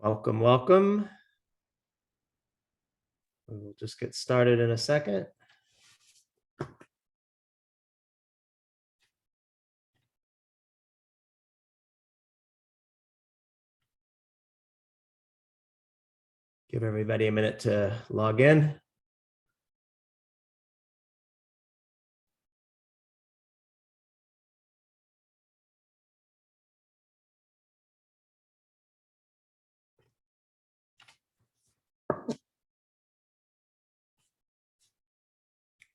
Welcome, welcome. We'll just get started in a second. Give everybody a minute to log in.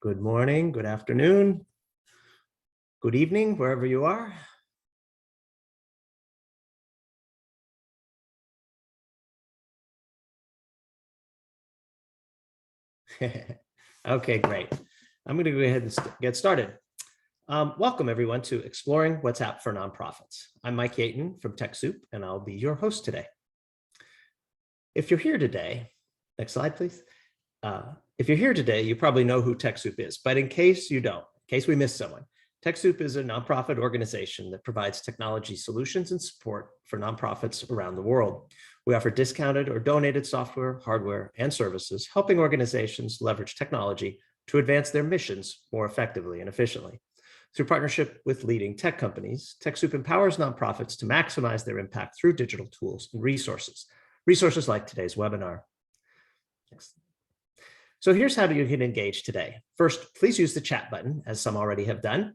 Good morning, good afternoon, good evening, wherever you are. Okay, great. I'm going to go ahead and get started. Welcome everyone to Exploring WhatsApp for Nonprofits. I'm Mike Yaton from TechSoup, and I'll be your host today. If you're here today, next slide, please. If you're here today, you probably know who TechSoup is, but in case you don't, in case we missed someone, TechSoup is a nonprofit organization that provides technology solutions and support for nonprofits around the world. We offer discounted or donated software, hardware, and services, helping organizations leverage technology to advance their missions more effectively and efficiently. Through partnership with leading tech companies, TechSoup empowers nonprofits to maximize their impact through digital tools and resources like today's webinar. Next. So here's how you can engage today. First, please use the chat button, as some already have done,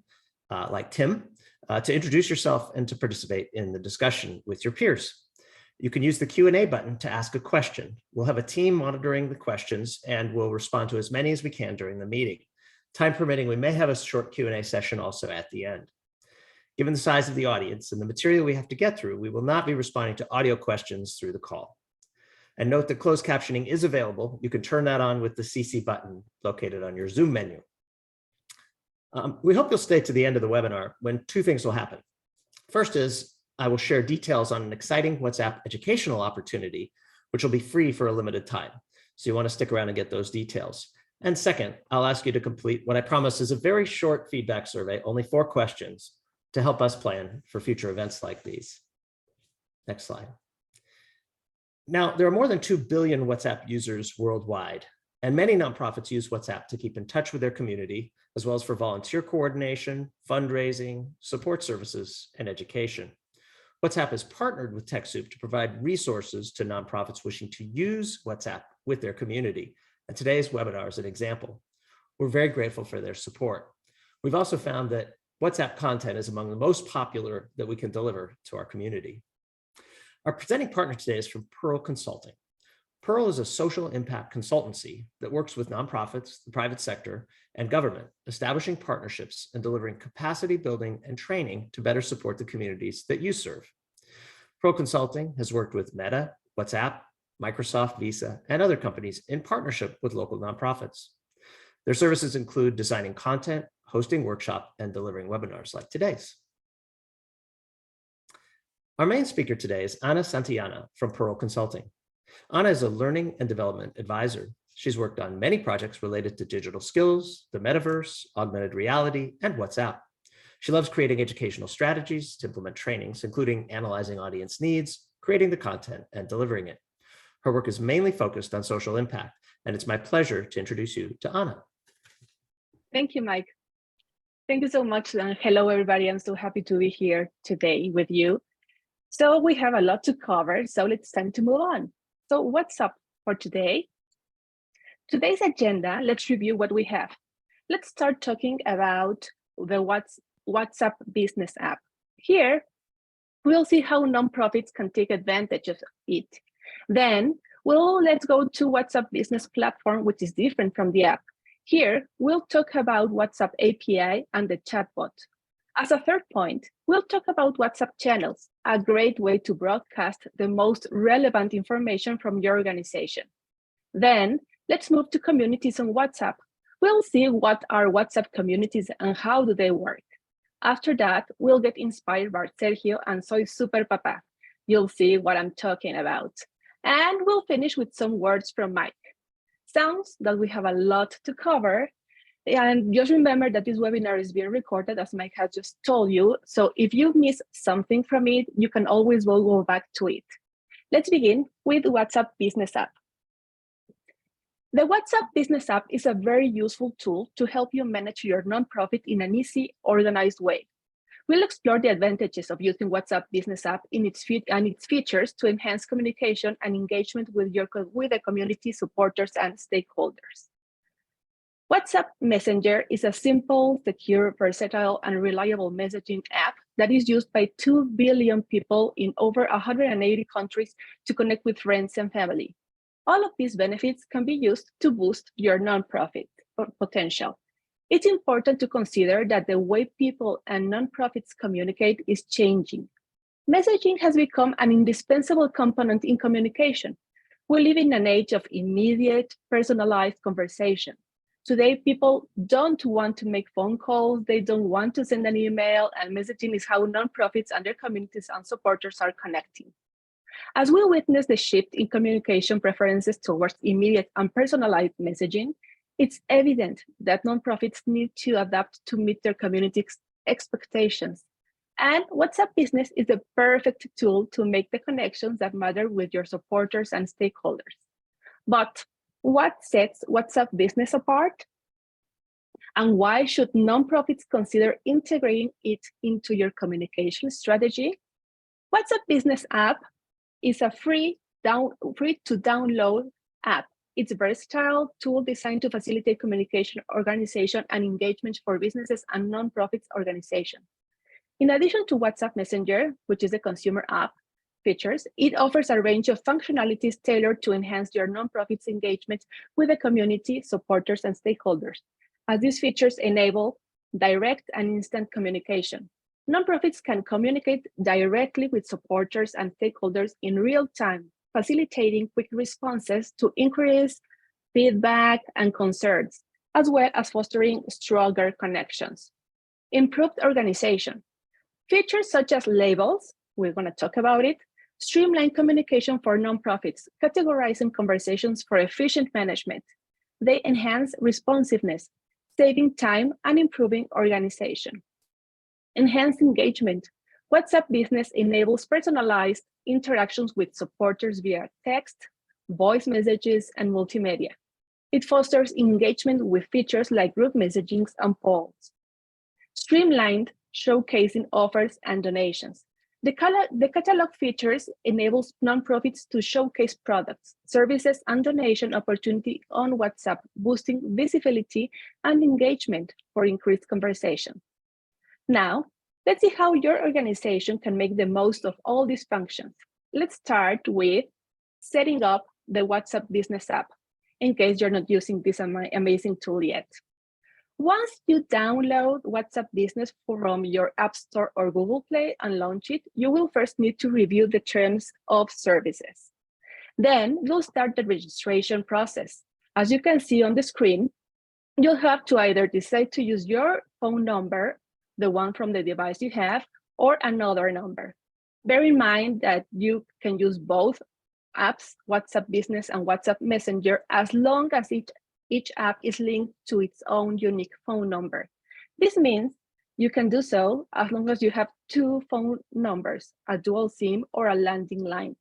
like Tim, to introduce yourself and to participate in the discussion with your peers. You can use the Q&A button to ask a question. We'll have a team monitoring the questions and we'll respond to as many as we can during the meeting. Time permitting, we may have a short Q&A session also at the end. Given the size of the audience and the material we have to get through, we will not be responding to audio questions through the call. And note that closed captioning is available. You can turn that on with the CC button located on your Zoom menu. We hope you'll stay to the end of the webinar when two things will happen. First is I will share details on an exciting WhatsApp educational opportunity, which will be free for a limited time. So you want to stick around and get those details. And second, I'll ask you to complete what I promise is a very short feedback survey, only 4 questions, to help us plan for future events like these. Next slide. Now, there are more than 2 billion WhatsApp users worldwide, and many nonprofits use WhatsApp to keep in touch with their community, as well as for volunteer coordination, fundraising, support services, and education. WhatsApp has partnered with TechSoup to provide resources to nonprofits wishing to use WhatsApp with their community, and today's webinar is an example. We're very grateful for their support. We've also found that WhatsApp content is among the most popular that we can deliver to our community. Our presenting partner today is from Pearl Consulting. Pearl is a social impact consultancy that works with nonprofits, the private sector, and government, establishing partnerships and delivering capacity building and training to better support the communities that you serve. Pearl Consulting has worked with Meta, WhatsApp, Microsoft, Visa, and other companies in partnership with local nonprofits. Their services include designing content, hosting workshops, and delivering webinars like today's. Our main speaker today is Ana Santillana from Pearl Consulting. Ana is a learning and development advisor. She's worked on many projects related to digital skills, the metaverse, augmented reality, and WhatsApp. She loves creating educational strategies to implement trainings, including analyzing audience needs, creating the content, and delivering it. Her work is mainly focused on social impact, and it's my pleasure to introduce you to Ana. Thank you, Mike. Thank you so much. And hello, everybody. I'm so happy to be here today with you. So we have a lot to cover, so it's time to move on. So what's up for today? Today's agenda, let's review what we have. Let's start talking about the WhatsApp business app. Here, we'll see how nonprofits can take advantage of it. Then, let's go to WhatsApp business platform, which is different from the app. Here, we'll talk about WhatsApp API and the chatbot. As a third point, we'll talk about WhatsApp channels, a great way to broadcast the most relevant information from your organization. Then, let's move to communities on WhatsApp. We'll see what are WhatsApp communities and how do they work. After that, we'll get inspired by Sergio and Soy Super Papa. You'll see what I'm talking about. And we'll finish with some words from Mike. Sounds that we have a lot to cover. And just remember that this webinar is being recorded, as Mike has just told you. So if you miss something from it, you can always go back to it. Let's begin with WhatsApp Business App. The WhatsApp Business App is a very useful tool to help you manage your nonprofit in an easy, organized way. We'll explore the advantages of using WhatsApp Business App and its features to enhance communication and engagement with the community supporters and stakeholders. WhatsApp Messenger is a simple, secure, versatile, and reliable messaging app that is used by 2 billion people in over 180 countries to connect with friends and family. All of these benefits can be used to boost your nonprofit potential. It's important to consider that the way people and nonprofits communicate is changing. Messaging has become an indispensable component in communication. We live in an age of immediate, personalized conversation. Today, people don't want to make phone calls, they don't want to send an email, and messaging is how nonprofits and their communities and supporters are connecting. As we witness the shift in communication preferences towards immediate and personalized messaging, it's evident that nonprofits need to adapt to meet their community's expectations. And WhatsApp Business is the perfect tool to make the connections that matter with your supporters and stakeholders. But what sets WhatsApp Business apart? And why should nonprofits consider integrating it into your communication strategy? WhatsApp Business app is a free to download app. It's a versatile tool designed to facilitate communication, organization, and engagement for businesses and nonprofits organizations. In addition to WhatsApp Messenger, which is a consumer app features, it offers a range of functionalities tailored to enhance your nonprofit's engagement with the community, supporters, and stakeholders, as these features enable direct and instant communication. Nonprofits can communicate directly with supporters and stakeholders in real time, facilitating quick responses to inquiries, feedback, and concerns, as well as fostering stronger connections. Improved organization. Features such as labels, we're going to talk about it, streamline communication for nonprofits, categorizing conversations for efficient management. They enhance responsiveness, saving time and improving organization. Enhanced engagement. WhatsApp Business enables personalized interactions with supporters via text, voice messages, and multimedia. It fosters engagement with features like group messaging and polls. Streamlined showcasing offers and donations. The catalog features enables nonprofits to showcase products, services, and donation opportunity on WhatsApp, boosting visibility and engagement for increased conversation. Now, let's see how your organization can make the most of all these functions. Let's start with setting up the WhatsApp Business app, in case you're not using this amazing tool yet. Once you download WhatsApp Business from your App Store or Google Play and launch it, you will first need to review the terms of services. Then you'll start the registration process. As you can see on the screen, you'll have to either decide to use your phone number, the one from the device you have, or another number. Bear in mind that you can use both apps, WhatsApp Business and WhatsApp Messenger, as long as each app is linked to its own unique phone number. This means you can do so as long as you have two phone numbers, a dual SIM or a landing line.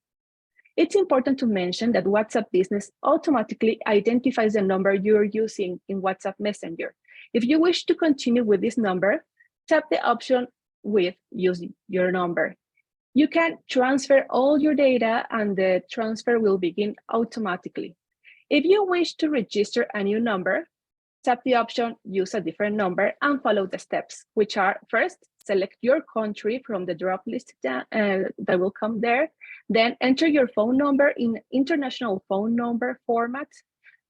It's important to mention that WhatsApp Business automatically identifies the number you're using in WhatsApp Messenger. If you wish to continue with this number, tap the option with using your number. You can transfer all your data and the transfer will begin automatically. If you wish to register a new number, tap the option use a different number and follow the steps, which are first, select your country from the drop list that will come there. Then enter your phone number in international phone number format.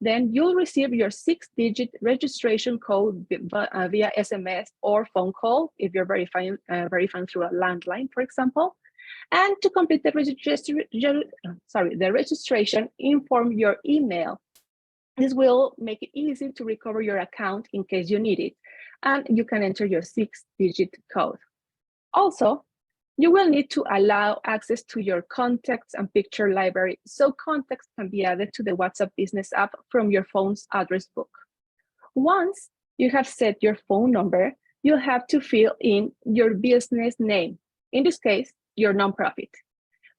Then you'll receive your 6-digit registration code via SMS or phone call if you're verifying through a landline, for example. And to complete the registration, inform your email. This will make it easy to recover your account in case you need it, and you can enter your 6-digit code. Also, you will need to allow access to your contacts and picture library, so contacts can be added to the WhatsApp Business app from your phone's address book. Once you have set your phone number, you'll have to fill in your business name, in this case, your nonprofit.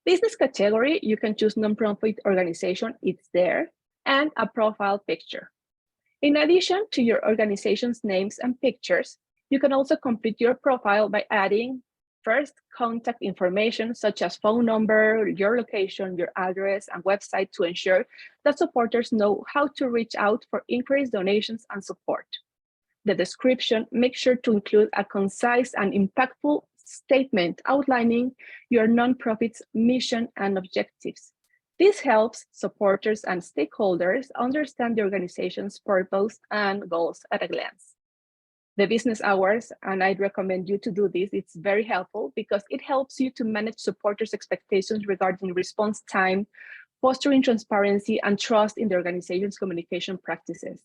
Business category, you can choose nonprofit organization, it's there, and a profile picture. In addition to your organization's names and pictures, you can also complete your profile by adding first contact information such as phone number, your location, your address, and website to ensure that supporters know how to reach out for inquiries, donations, and support. The description, make sure to include a concise and impactful statement outlining your nonprofit's mission and objectives. This helps supporters and stakeholders understand the organization's purpose and goals at a glance. The business hours, and I'd recommend you to do this, it's very helpful because it helps you to manage supporters' expectations regarding response time, fostering transparency and trust in the organization's communication practices.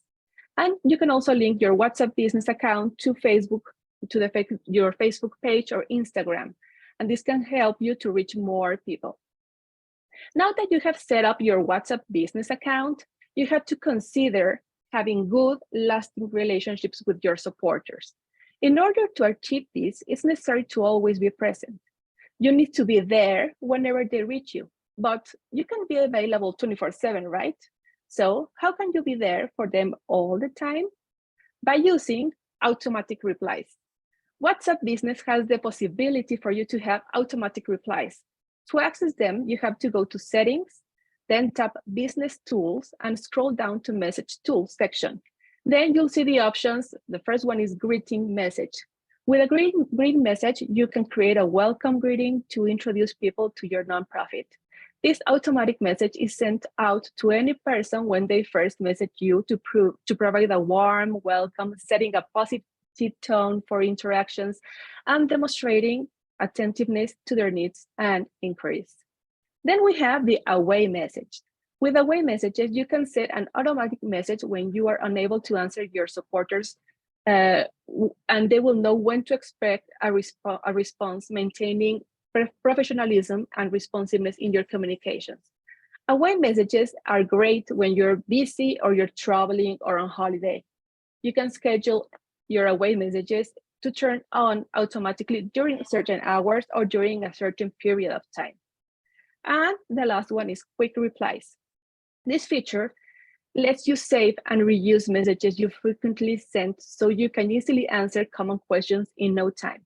And you can also link your WhatsApp business account to Facebook, to your Facebook page or Instagram. And this can help you to reach more people. Now that you have set up your WhatsApp business account, you have to consider having good, lasting relationships with your supporters. In order to achieve this, it's necessary to always be present. You need to be there whenever they reach you, but you can be available 24/7, right? So how can you be there for them all the time? By using automatic replies. WhatsApp Business has the possibility for you to have automatic replies. To access them, you have to go to Settings, then tap Business Tools and scroll down to Message Tools section. Then you'll see the options. The first one is Greeting Message. With a greeting message, you can create a welcome greeting to introduce people to your nonprofit. This automatic message is sent out to any person when they first message you to provide a warm welcome, setting a positive tone for interactions, and demonstrating attentiveness to their needs and inquiries. Then we have the away message. With away messages, you can set an automatic message when you are unable to answer your supporters, and they will know when to expect a response, maintaining professionalism and responsiveness in your communications. Away messages are great when you're busy or you're traveling or on holiday. You can schedule your away messages to turn on automatically during certain hours or during a certain period of time. And the last one is quick replies. This feature lets you save and reuse messages you frequently send so you can easily answer common questions in no time.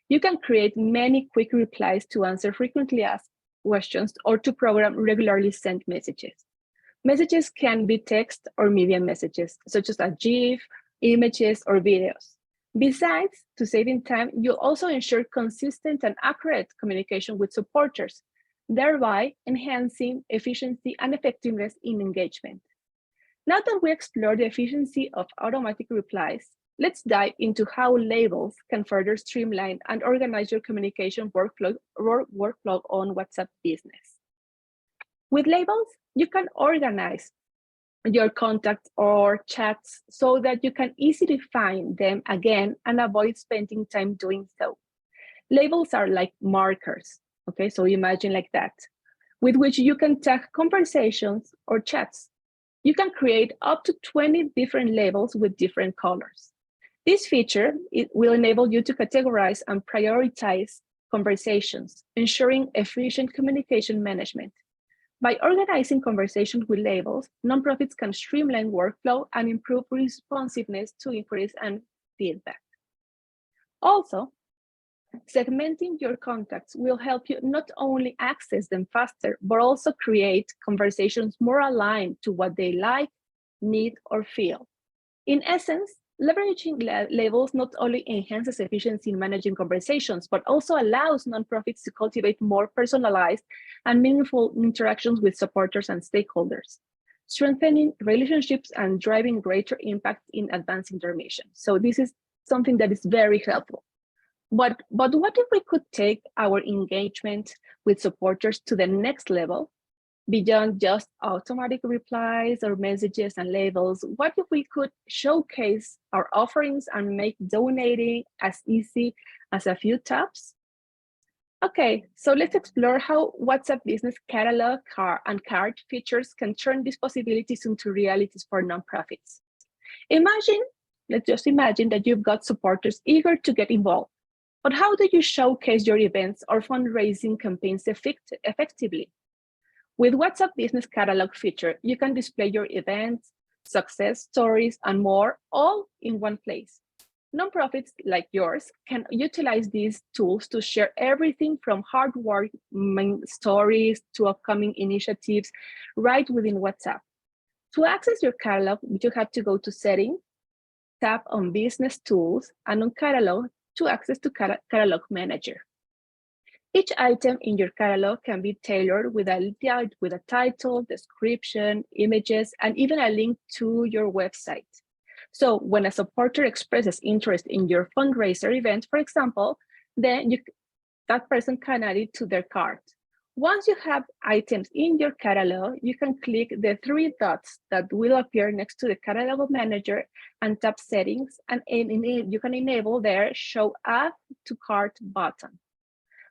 You can create many quick replies to answer frequently asked questions or to program regularly sent messages. Messages can be text or media messages, such as a GIF, images, or videos. Besides, to save in time, you also ensure consistent and accurate communication with supporters, thereby enhancing efficiency and effectiveness in engagement. Now that we explored the efficiency of automatic replies, let's dive into how labels can further streamline and organize your communication workflow on WhatsApp Business. With labels, you can organize your contacts or chats so that you can easily find them again and avoid spending time doing so. Labels are like markers, okay? So imagine like that, with which you can tag conversations or chats. You can create up to 20 different labels with different colors. This feature will enable you to categorize and prioritize conversations, ensuring efficient communication management. By organizing conversations with labels, nonprofits can streamline workflow and improve responsiveness to inquiries and feedback. Also, segmenting your contacts will help you not only access them faster, but also create conversations more aligned to what they like, need, or feel. In essence, leveraging labels not only enhances efficiency in managing conversations, but also allows nonprofits to cultivate more personalized and meaningful interactions with supporters and stakeholders, strengthening relationships and driving greater impact in advancing their mission. So this is something that is very helpful. But what if we could take our engagement with supporters to the next level? Beyond just automatic replies or messages and labels, what if we could showcase our offerings and make donating as easy as a few taps? Okay, so let's explore how WhatsApp Business Catalog and card features can turn these possibilities into realities for nonprofits. Let's just imagine that you've got supporters eager to get involved. But how do you showcase your events or fundraising campaigns effectively? With WhatsApp Business Catalog feature, you can display your events, success stories, and more all in one place. Nonprofits like yours can utilize these tools to share everything from heartwarming stories to upcoming initiatives right within WhatsApp. To access your catalog, you have to go to Settings, tap on Business Tools, and on Catalog to access to Catalog Manager. Each item in your catalog can be tailored with a title, description, images, and even a link to your website. So when a supporter expresses interest in your fundraiser event, for example, then that person can add it to their cart. Once you have items in your catalog, you can click the 3 dots that will appear next to the catalog manager and tap Settings, and you can enable their Show Add to Cart button.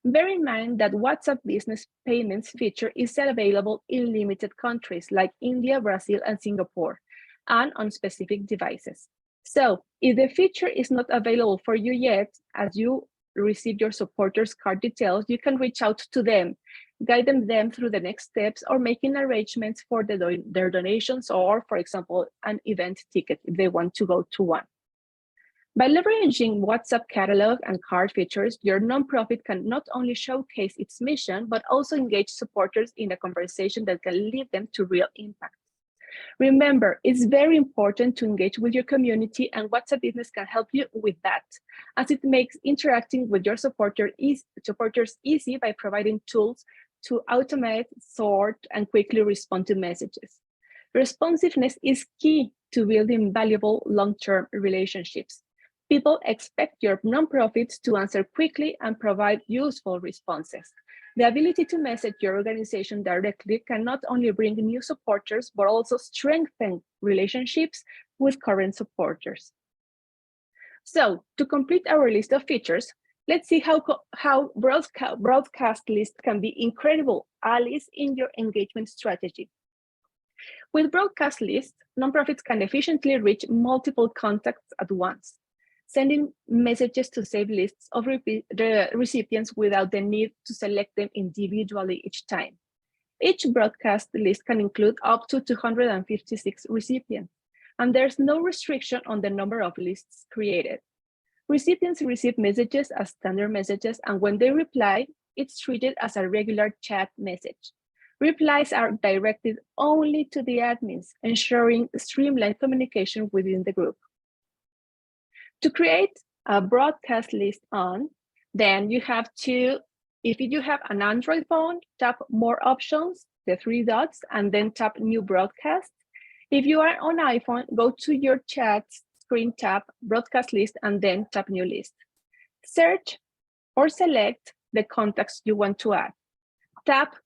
Bear in mind that WhatsApp Business Payments feature is available in limited countries like India, Brazil, and Singapore, and on specific devices. So if the feature is not available for you yet, as you receive your supporters' card details, you can reach out to them, guiding them through the next steps, or making arrangements for their donations, or, for example, an event ticket if they want to go to one. By leveraging WhatsApp catalog and card features, your nonprofit can not only showcase its mission, but also engage supporters in a conversation that can lead them to real impact. Remember, it's very important to engage with your community, and WhatsApp Business can help you with that, as it makes interacting with your supporters easy by providing tools to automate, sort, and quickly respond to messages. Responsiveness is key to building valuable long-term relationships. People expect your nonprofits to answer quickly and provide useful responses. The ability to message your organization directly can not only bring new supporters, but also strengthen relationships with current supporters. So to complete our list of features, let's see how broadcast lists can be incredible allies in your engagement strategy. With broadcast lists, nonprofits can efficiently reach multiple contacts at once, sending messages to save lists of recipients without the need to select them individually each time. Each broadcast list can include up to 256 recipients, and there's no restriction on the number of lists created. Recipients receive messages as standard messages, and when they reply, it's treated as a regular chat message. Replies are directed only to the admins, ensuring streamlined communication within the group. To create a broadcast list then you have to, if you have an Android phone, tap More Options, the 3 dots, and then tap New Broadcast. If you are on iPhone, go to your chat screen, tap Broadcast List, and then tap New List. Search or select the contacts you want to add. Tap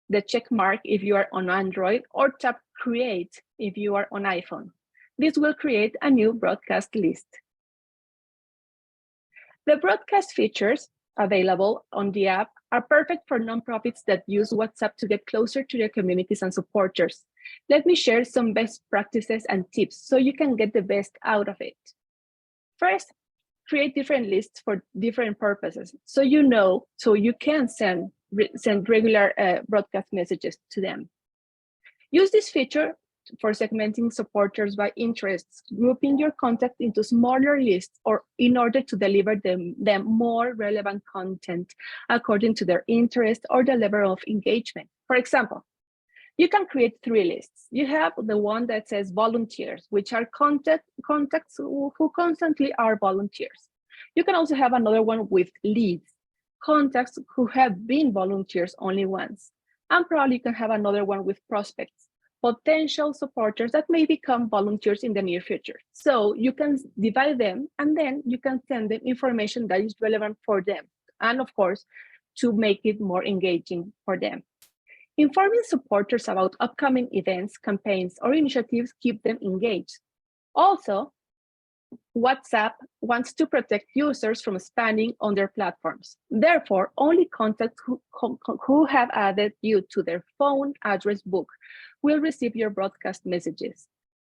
the check mark if you are on Android, or tap Create if you are on iPhone. This will create a new broadcast list. The broadcast features available on the app are perfect for nonprofits that use WhatsApp to get closer to their communities and supporters. Let me share some best practices and tips so you can get the best out of it. First, create different lists for different purposes, so you can send regular broadcast messages to them. Use this feature for segmenting supporters by interests, grouping your contact into smaller lists, or in order to deliver them more relevant content according to their interest or the level of engagement. For example, you can create 3 lists. You have the one that says volunteers, which are contacts who constantly are volunteers. You can also have another one with leads, contacts who have been volunteers only once. And probably you can have another one with prospects, potential supporters that may become volunteers in the near future. So you can divide them, and then you can send them information that is relevant for them, and of course, to make it more engaging for them. Informing supporters about upcoming events, campaigns, or initiatives keep them engaged. Also, WhatsApp wants to protect users from spamming on their platforms. Therefore, only contacts who have added you to their phone address book will receive your broadcast messages.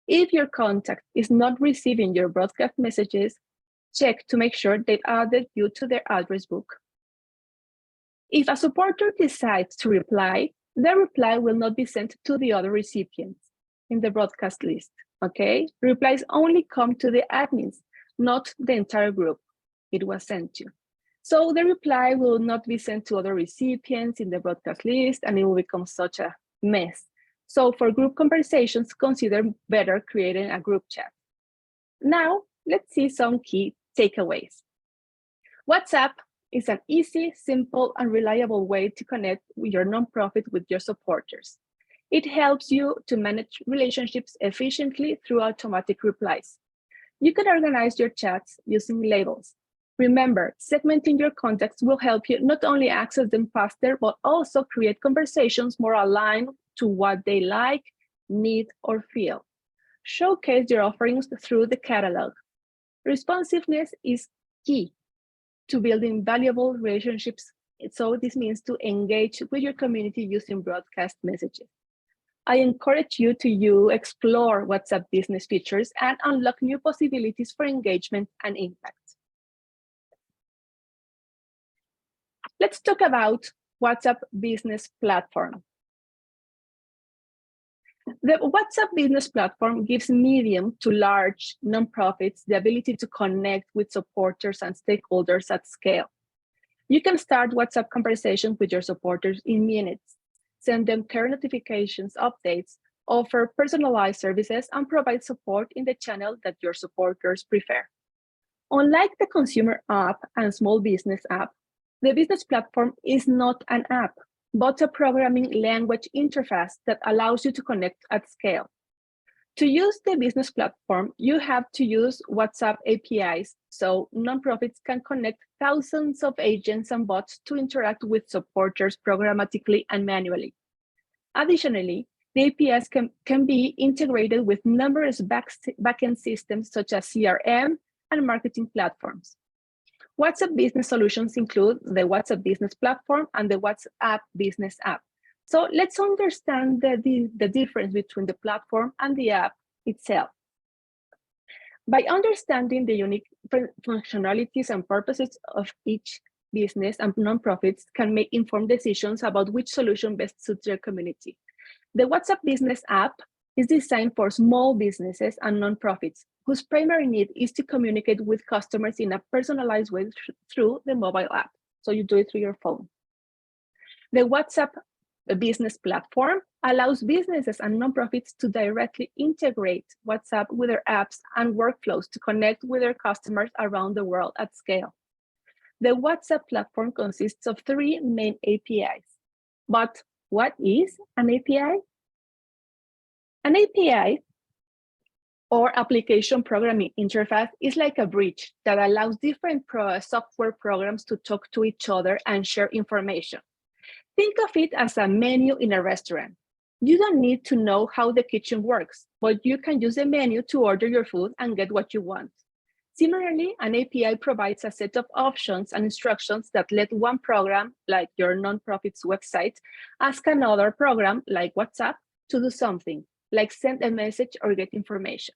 If your contact is not receiving your broadcast messages, check to make sure they've added you to their address book. If a supporter decides to reply, the reply will not be sent to the other recipients in the broadcast list, okay? Replies only come to the admins, not the entire group it was sent to. So the reply will not be sent to other recipients in the broadcast list, and it will become such a mess. So for group conversations, consider better creating a group chat. Now, let's see some key takeaways. WhatsApp is an easy, simple, and reliable way to connect with your nonprofit with your supporters. It helps you to manage relationships efficiently through automatic replies. You can organize your chats using labels. Remember, segmenting your contacts will help you not only access them faster, but also create conversations more aligned to what they like, need, or feel. Showcase your offerings through the catalog. Responsiveness is key to building valuable relationships. So this means to engage with your community using broadcast messages. I encourage you to explore WhatsApp business features and unlock new possibilities for engagement and impact. Let's talk about WhatsApp Business Platform. The WhatsApp Business Platform gives medium to large nonprofits the ability to connect with supporters and stakeholders at scale. You can start WhatsApp conversations with your supporters in minutes, send them care notifications, updates, offer personalized services, and provide support in the channel that your supporters prefer. Unlike the consumer app and small business app, the business platform is not an app, but a programming language interface that allows you to connect at scale. To use the business platform, you have to use WhatsApp APIs, so nonprofits can connect thousands of agents and bots to interact with supporters programmatically and manually. Additionally, the APIs can be integrated with numerous backend systems such as CRM and marketing platforms. WhatsApp business solutions include the WhatsApp Business Platform and the WhatsApp Business App. So let's understand the difference between the platform and the app itself. By understanding the unique functionalities and purposes of each business, and nonprofits can make informed decisions about which solution best suits their community. The WhatsApp Business App is designed for small businesses and nonprofits whose primary need is to communicate with customers in a personalized way through the mobile app. So you do it through your phone. The WhatsApp Business Platform allows businesses and nonprofits to directly integrate WhatsApp with their apps and workflows to connect with their customers around the world at scale. The WhatsApp platform consists of 3 main APIs. But what is an API? An API, or application programming interface, is like a bridge that allows different software programs to talk to each other and share information. Think of it as a menu in a restaurant. You don't need to know how the kitchen works, but you can use the menu to order your food and get what you want. Similarly, an API provides a set of options and instructions that let one program, like your nonprofit's website, ask another program, like WhatsApp, to do something, like send a message or get information.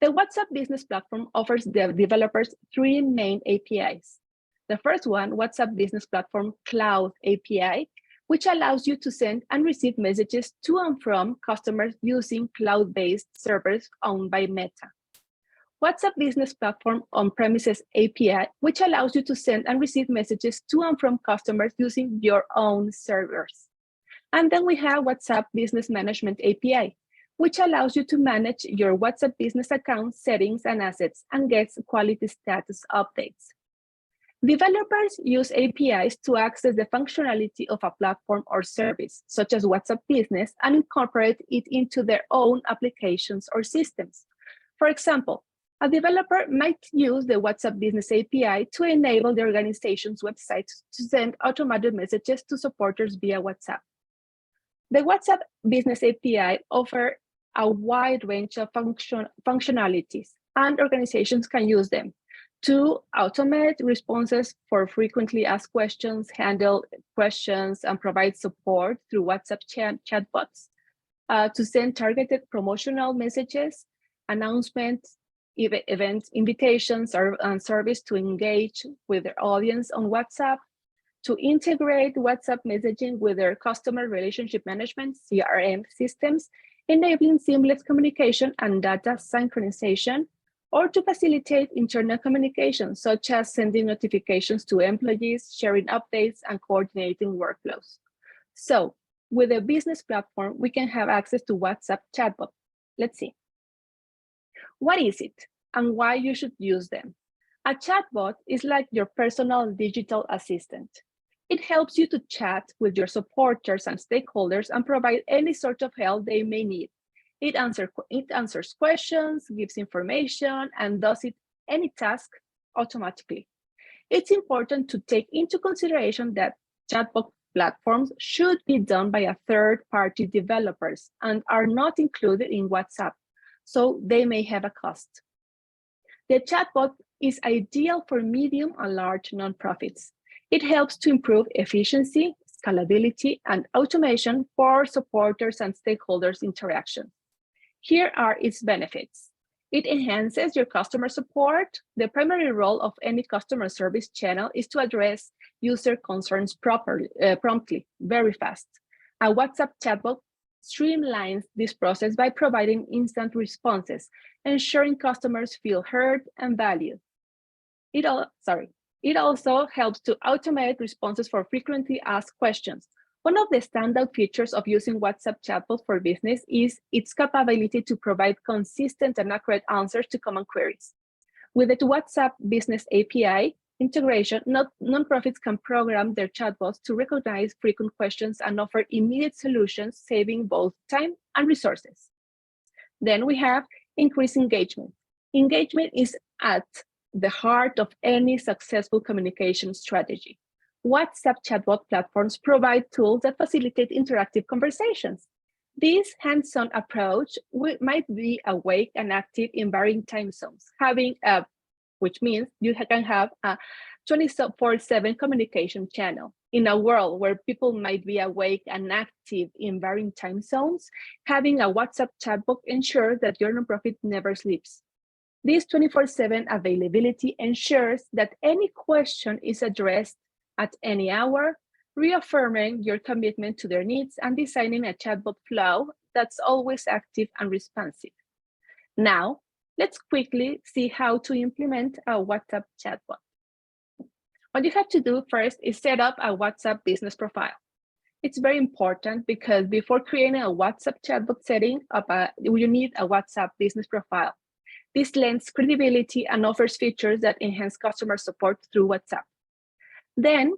The WhatsApp Business Platform offers the developers 3 main APIs. The first one, WhatsApp Business Platform Cloud API, which allows you to send and receive messages to and from customers using cloud-based servers owned by Meta. WhatsApp Business Platform On-Premises API, which allows you to send and receive messages to and from customers using your own servers. And then we have WhatsApp Business Management API, which allows you to manage your WhatsApp business account settings and assets and gets quality status updates. Developers use APIs to access the functionality of a platform or service, such as WhatsApp Business, and incorporate it into their own applications or systems. For example, a developer might use the WhatsApp Business API to enable the organization's website to send automated messages to supporters via WhatsApp. The WhatsApp Business API offers a wide range of functionalities, and organizations can use them to automate responses for frequently asked questions, handle questions, and provide support through WhatsApp chatbots, to send targeted promotional messages, announcements, events, invitations, and service to engage with their audience on WhatsApp, to integrate WhatsApp messaging with their customer relationship management, CRM systems, enabling seamless communication and data synchronization, or to facilitate internal communication, such as sending notifications to employees, sharing updates, and coordinating workflows. So with a business platform, we can have access to WhatsApp chatbot. Let's see. What is it and why you should use them? A chatbot is like your personal digital assistant. It helps you to chat with your supporters and stakeholders and provide any sort of help they may need. It answers questions, gives information, and does any task automatically. It's important to take into consideration that chatbot platforms should be done by a third-party developers and are not included in WhatsApp, so they may have a cost. The chatbot is ideal for medium and large nonprofits. It helps to improve efficiency, scalability, and automation for supporters and stakeholders' interaction. Here are its benefits. It enhances your customer support. The primary role of any customer service channel is to address user concerns promptly, very fast. A WhatsApp chatbot streamlines this process by providing instant responses, ensuring customers feel heard and valued. It also helps to automate responses for frequently asked questions. One of the standout features of using WhatsApp chatbot for business is its capability to provide consistent and accurate answers to common queries. With the WhatsApp Business API integration, nonprofits can program their chatbots to recognize frequent questions and offer immediate solutions, saving both time and resources. Then we have increased engagement. Engagement is at the heart of any successful communication strategy. WhatsApp chatbot platforms provide tools that facilitate interactive conversations. This hands-on approach might be awake and active in varying time zones, which means you can have a 24/7 communication channel. In a world where people might be awake and active in varying time zones, having a WhatsApp chatbot ensures that your nonprofit never sleeps. This 24/7 availability ensures that any question is addressed at any hour, reaffirming your commitment to their needs and designing a chatbot flow that's always active and responsive. Now, let's quickly see how to implement a WhatsApp chatbot. What you have to do first is set up a WhatsApp business profile. It's very important because before creating a WhatsApp chatbot setting up, you need a WhatsApp business profile. This lends credibility and offers features that enhance customer support through WhatsApp. Then,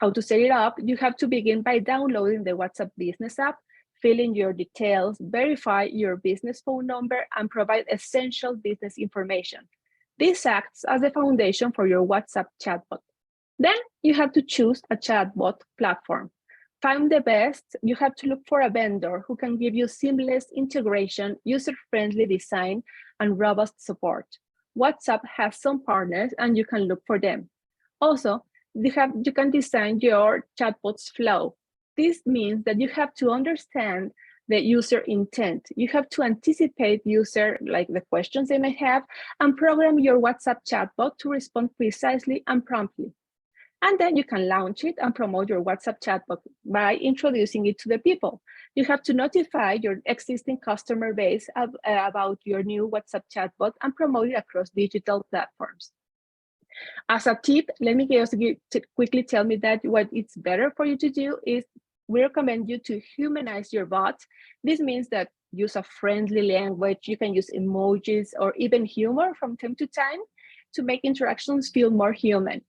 how to set it up, you have to begin by downloading the WhatsApp Business app, fill in your details, verify your business phone number, and provide essential business information. This acts as the foundation for your WhatsApp chatbot. Then you have to choose a chatbot platform. Find the best. You have to look for a vendor who can give you seamless integration, user-friendly design, and robust support. WhatsApp has some partners, and you can look for them. Also, you can design your chatbot's flow. This means that you have to understand the user intent. You have to anticipate the questions they may have, and program your WhatsApp chatbot to respond precisely and promptly. And then you can launch it and promote your WhatsApp chatbot by introducing it to the people. You have to notify your existing customer base about your new WhatsApp chatbot and promote it across digital platforms. As a tip, let me just quickly tell me that what it's better for you to do is we recommend you to humanize your bot. This means that use a friendly language. You can use emojis or even humor from time to time to make interactions feel more human.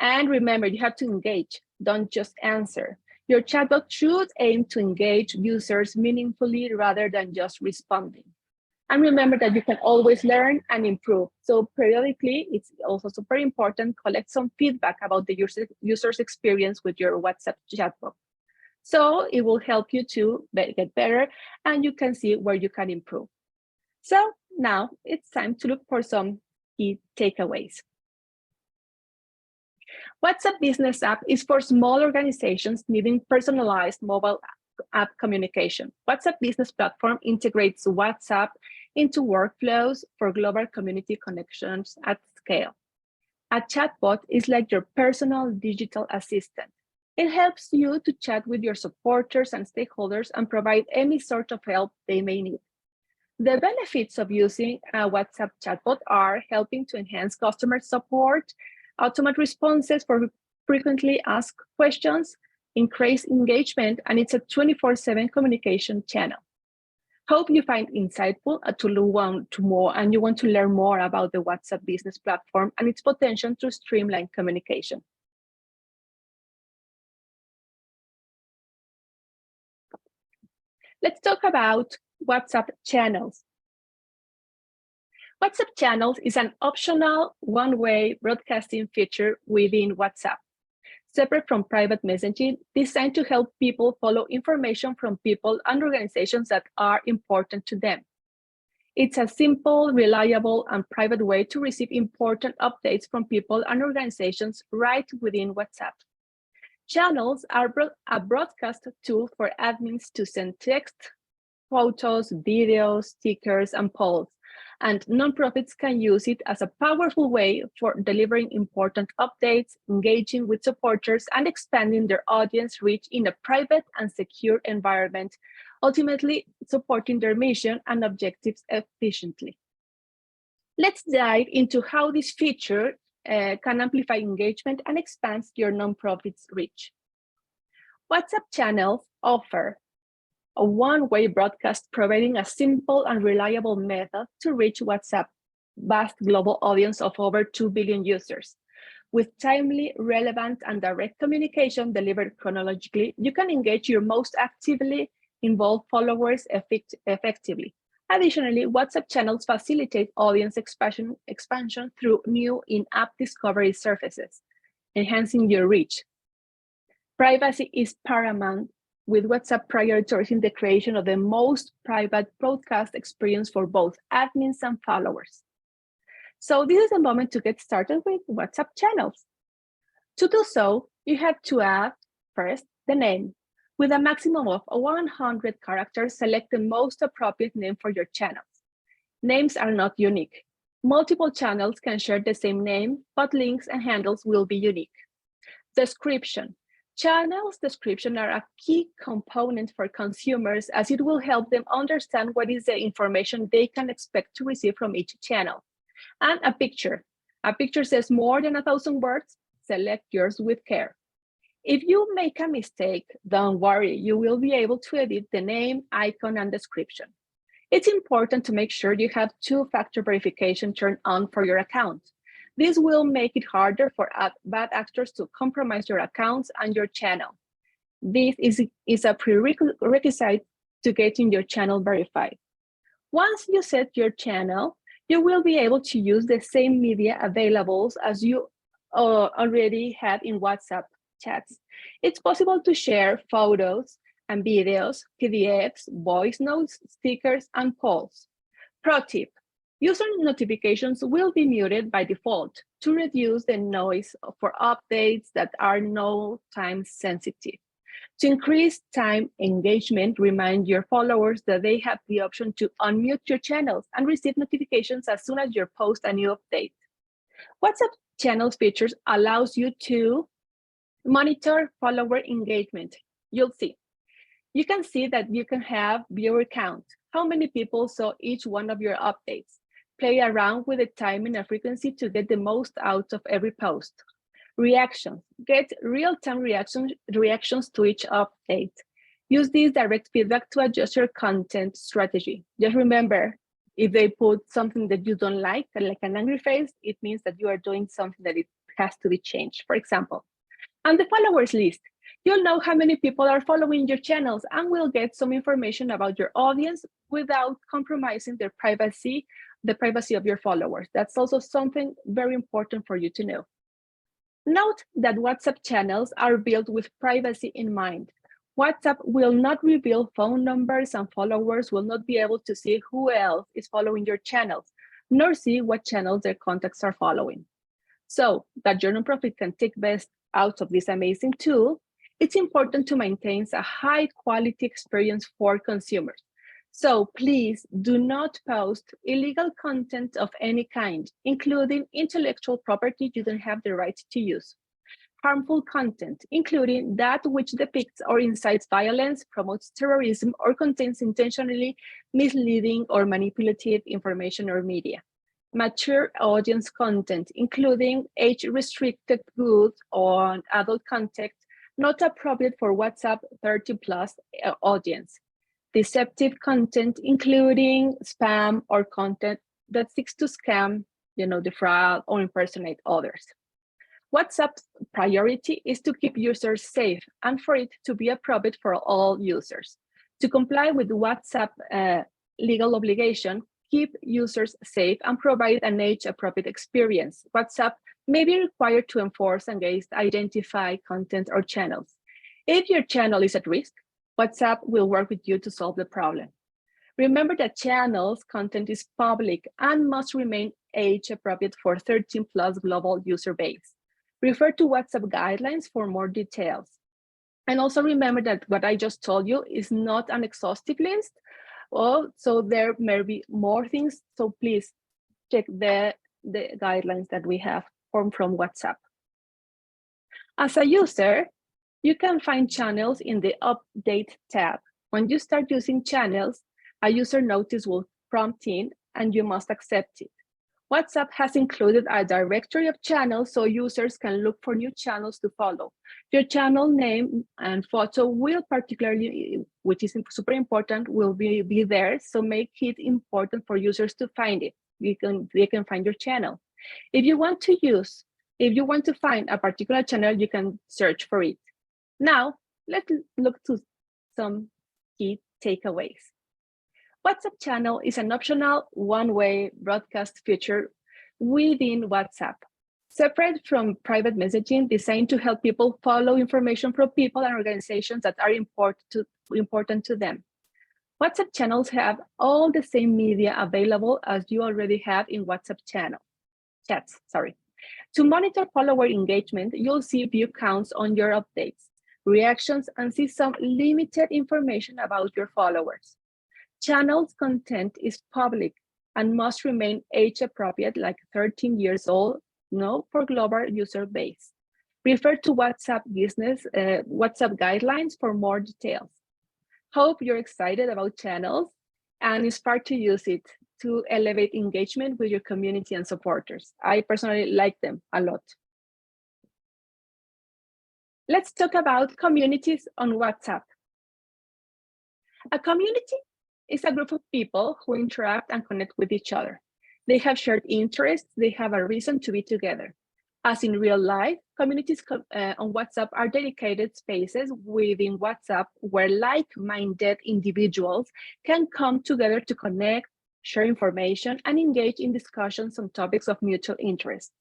And remember, you have to engage, don't just answer. Your chatbot should aim to engage users meaningfully rather than just responding. And remember that you can always learn and improve. So periodically, it's also super important, collect some feedback about the user's experience with your WhatsApp chatbot. So it will help you to get better and you can see where you can improve. So now it's time to look for some key takeaways. WhatsApp Business app is for small organizations needing personalized mobile app communication. WhatsApp Business platform integrates WhatsApp, into workflows for global community connections at scale. A chatbot is like your personal digital assistant. It helps you to chat with your supporters and stakeholders and provide any sort of help they may need. The benefits of using a WhatsApp chatbot are helping to enhance customer support, automate responses for frequently asked questions, increase engagement, and it's a 24/7 communication channel. Hope you find insightful and you want to learn more about the WhatsApp business platform and its potential to streamline communication. Let's talk about WhatsApp channels. WhatsApp channels is an optional one-way broadcasting feature within WhatsApp, separate from private messaging, designed to help people follow information from people and organizations that are important to them. It's a simple, reliable, and private way to receive important updates from people and organizations right within WhatsApp. Channels are a broadcast tool for admins to send text, photos, videos, stickers, and polls, and nonprofits can use it as a powerful way for delivering important updates, engaging with supporters, and expanding their audience reach in a private and secure environment, ultimately supporting their mission and objectives efficiently. Let's dive into how this feature can amplify engagement and expands your nonprofit's reach. WhatsApp channels offer a one-way broadcast, providing a simple and reliable method to reach WhatsApp's vast global audience of over 2 billion users. With timely, relevant, and direct communication delivered chronologically, you can engage your most actively involved followers effectively. Additionally, WhatsApp channels facilitate audience expansion through new in-app discovery surfaces, enhancing your reach. Privacy is paramount, with WhatsApp prioritizing the creation of the most private broadcast experience for both admins and followers. So this is a moment to get started with WhatsApp channels. To do so, you have to add first the name. With a maximum of 100 characters, select the most appropriate name for your channels. Names are not unique. Multiple channels can share the same name, but links and handles will be unique. Description. Channels description are a key component for consumers, as it will help them understand what is the information they can expect to receive from each channel. And a picture. A picture says more than 1,000 words. Select yours with care. If you make a mistake, don't worry, you will be able to edit the name, icon, and description. It's important to make sure you have two-factor verification turned on for your account. This will make it harder for bad actors to compromise your accounts and your channel. This is a prerequisite to getting your channel verified. Once you set your channel, you will be able to use the same media available as you already have in WhatsApp chats. It's possible to share photos and videos, PDFs, voice notes, stickers, and polls. Pro tip: user notifications will be muted by default to reduce the noise for updates that are no time sensitive. To increase time engagement, remind your followers that they have the option to unmute your channels and receive notifications as soon as you post a new update. WhatsApp channels features allows you to monitor follower engagement. You can see that you can have viewer count, how many people saw each one of your updates. Play around with the timing and frequency to get the most out of every post. Reactions. Get real-time reactions to each update. Use this direct feedback to adjust your content strategy. Just remember, if they put something that you don't like an angry face, it means that you are doing something that it has to be changed, for example. And the followers list. You'll know how many people are following your channels and will get some information about your audience without compromising the privacy of your followers. That's also something very important for you to know. Note that WhatsApp channels are built with privacy in mind. WhatsApp will not reveal phone numbers, and followers will not be able to see who else is following your channels, nor see what channels their contacts are following. So that your nonprofit can take best out of this amazing tool, it's important to maintain a high quality experience for consumers. So please do not post illegal content of any kind, including intellectual property you don't have the right to use. Harmful content, including that which depicts or incites violence, promotes terrorism, or contains intentionally misleading or manipulative information or media. Mature audience content, including age-restricted goods on adult content, not appropriate for WhatsApp 30+ audience. Deceptive content, including spam or content that seeks to scam, defraud or impersonate others. WhatsApp's priority is to keep users safe and for it to be appropriate for all users. To comply with WhatsApp legal obligation, keep users safe and provide an age-appropriate experience. WhatsApp may be required to enforce against identified content or channels. If your channel is at risk, WhatsApp will work with you to solve the problem. Remember that channels content is public and must remain age-appropriate for 13+ global user base. Refer to WhatsApp guidelines for more details. And also remember that what I just told you is not an exhaustive list. So there may be more things. So please check the guidelines that we have from WhatsApp. As a user, you can find channels in the Update tab. When you start using channels, a user notice will prompt in and you must accept it. WhatsApp has included a directory of channels so users can look for new channels to follow. Your channel name and photo will particularly, which is super important, will be there. So make it important for users to find it. They can find your channel. If you want to find a particular channel, you can search for it. Now, let's look to some key takeaways. WhatsApp channel is an optional one-way broadcast feature within WhatsApp, separate from private messaging, designed to help people follow information from people and organizations that are important to them. WhatsApp channels have all the same media available as you already have in WhatsApp chats. To monitor follower engagement, you'll see view counts on your updates, reactions, and see some limited information about your followers. Channels content is public and must remain age appropriate, like 13 years old, for global user base. Refer to WhatsApp guidelines for more details. Hope you're excited about channels and inspired to use it to elevate engagement with your community and supporters. I personally like them a lot. Let's talk about communities on WhatsApp. A community is a group of people who interact and connect with each other. They have shared interests, they have a reason to be together. As in real life, communities on WhatsApp are dedicated spaces within WhatsApp where like-minded individuals can come together to connect, share information, and engage in discussions on topics of mutual interest.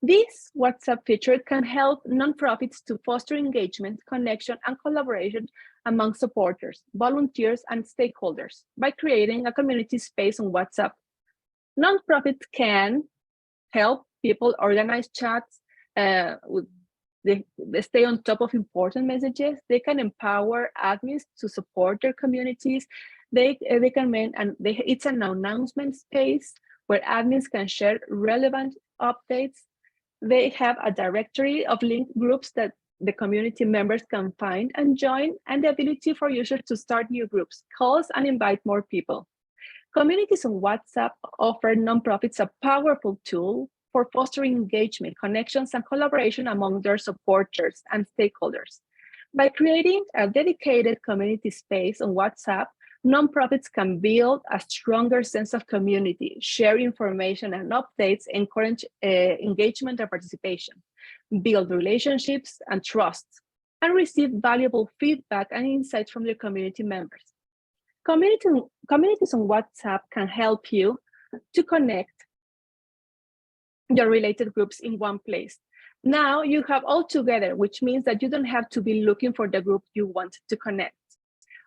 This WhatsApp feature can help nonprofits to foster engagement, connection, and collaboration among supporters, volunteers, and stakeholders by creating a community space on WhatsApp. Nonprofits can help people organize chats, they stay on top of important messages. They can empower admins to support their communities. It's an announcement space where admins can share relevant updates. They have a directory of linked groups that the community members can find and join, and the ability for users to start new groups, calls, and invite more people. Communities on WhatsApp offer nonprofits a powerful tool for fostering engagement, connections, and collaboration among their supporters and stakeholders. By creating a dedicated community space on WhatsApp, nonprofits can build a stronger sense of community, share information and updates, encourage engagement and participation, build relationships and trust, and receive valuable feedback and insights from their community members. Communities on WhatsApp can help you to connect your related groups in one place. Now you have all together, which means that you don't have to be looking for the group you want to connect.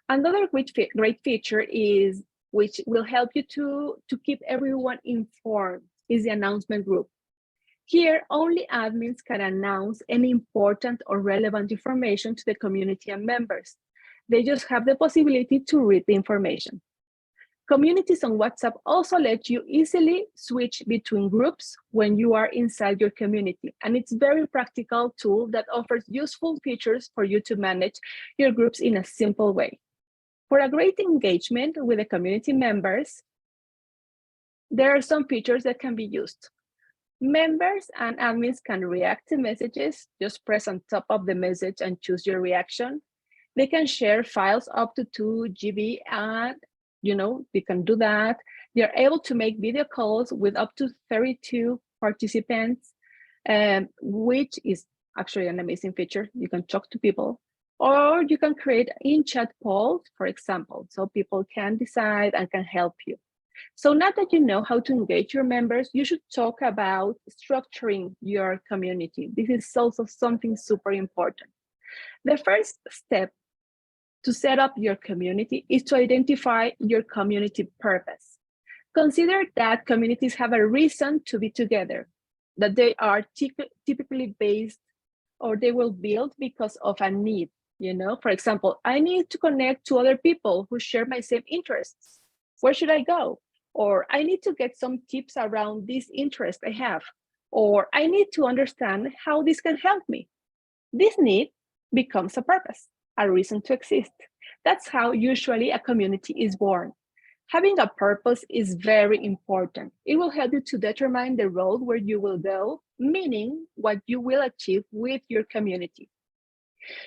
Another great feature is, which will help you to keep everyone informed, is the announcement group. Here, only admins can announce any important or relevant information to the community and members. They just have the possibility to read the information. Communities on WhatsApp also let you easily switch between groups when you are inside your community. And it's a very practical tool that offers useful features for you to manage your groups in a simple way. For a great engagement with the community members, there are some features that can be used. Members and admins can react to messages. Just press on top of the message and choose your reaction. They can share files up to 2 GB and they can do that. They're able to make video calls with up to 32 participants, which is actually an amazing feature. You can talk to people, or you can create in-chat polls, for example, so people can decide and can help you. So now that you know how to engage your members, you should talk about structuring your community. This is also something super important. The first step to set up your community is to identify your community purpose. Consider that communities have a reason to be together, that they are typically based or they will build because of a need. For example, I need to connect to other people who share my same interests. Where should I go? Or I need to get some tips around this interest I have. Or I need to understand how this can help me. This need becomes a purpose, a reason to exist. That's how usually a community is born. Having a purpose is very important. It will help you to determine the road where you will go, meaning what you will achieve with your community.